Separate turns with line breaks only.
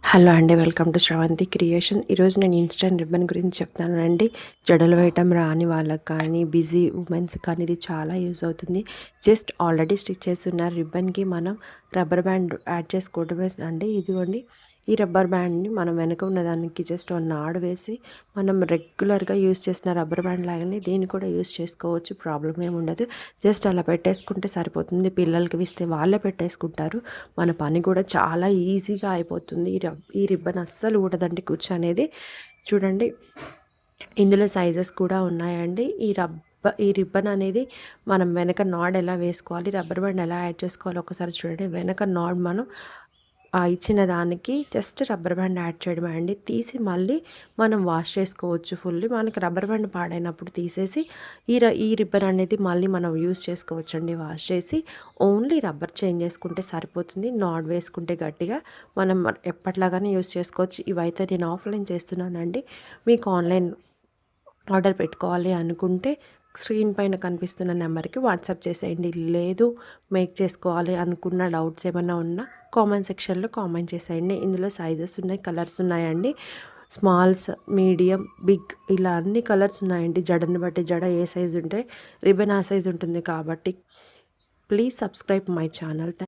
Hello అండి, welcome to Sravanthi creation. ఈరోజు నేను ఇన్స్టెంట్ రిబ్బన్ గురించి చెప్తానండి. జడలు వేయటం రాని వాళ్ళకి కానీ, బిజీ ఉమెన్స్ కానీ ఇది చాలా యూజ్ అవుతుంది. జస్ట్ ఆల్రెడీ స్టిచ్ చేస్తున్న రిబ్బన్కి మనం రబ్బర్ బ్యాండ్ యాడ్ చేసుకోవడమే అండి. ఇదిగోండి, ఈ రబ్బర్ బ్యాండ్ని మనం వెనక ఉన్నదానికి జస్ట్ ఒక నాడు వేసి మనం రెగ్యులర్గా యూజ్ చేసిన రబ్బర్ బ్యాండ్ లాగానే దీన్ని కూడా యూజ్ చేసుకోవచ్చు. ప్రాబ్లం ఏమి ఉండదు. జస్ట్ అలా పెట్టేసుకుంటే సరిపోతుంది. పిల్లలకి ఇస్తే వాళ్ళే పెట్టేసుకుంటారు. మన పని కూడా చాలా ఈజీగా అయిపోతుంది. ఈ రిబ్బన్ అస్సలు ఊడదండి కూర్చొనేది. చూడండి, ఇందులో సైజెస్ కూడా ఉన్నాయండి. ఈ రిబ్బన్ అనేది మనం వెనక నాడ్ ఎలా వేసుకోవాలి, రబ్బర్ బ్యాండ్ ఎలా యాడ్ చేసుకోవాలో ఒకసారి చూడండి. వెనక నాడ్ మనం ఇచ్చిన దానికి జస్ట్ రబ్బర్ బ్యాండ్ యాడ్ చేయడమే అండి. తీసి మళ్ళీ మనం వాష్ చేసుకోవచ్చు ఫుల్లీ. మనకి రబ్బర్ బ్యాండ్ పాడైనప్పుడు తీసేసి ఈ రిబ్బన్ అనేది మళ్ళీ మనం యూస్ చేసుకోవచ్చు అండి. వాష్ చేసి ఓన్లీ రబ్బర్ చేంజ్ చేసుకుంటే సరిపోతుంది. నాడ్ వేసుకుంటే గట్టిగా మనం ఎప్పట్లాగానే యూస్ చేసుకోవచ్చు. ఇవైతే నేను ఆఫ్లైన్ చేస్తున్నానండి. మీకు ఆన్లైన్ ఆర్డర్ పెట్టుకోవాలి అనుకుంటే స్క్రీన్ పైన కనిపిస్తున్న నెంబర్కి వాట్సాప్ చేసేయండి. లేదు, మేక్ చేసుకోవాలి అనుకున్న డౌట్స్ ఏమైనా ఉన్నా కామెంట్ సెక్షన్లో కామెంట్ చేసేయండి. ఇందులో సైజెస్ ఉన్నాయి, కలర్స్ ఉన్నాయండి. స్మాల్స్, మీడియం, బిగ్ ఇలా అన్ని కలర్స్ ఉన్నాయండి. జడని బట్టి జడ ఏ సైజు ఉంటే రిబన్ ఆ సైజు ఉంటుంది. కాబట్టి ప్లీజ్ సబ్స్క్రైబ్ మై ఛానల్.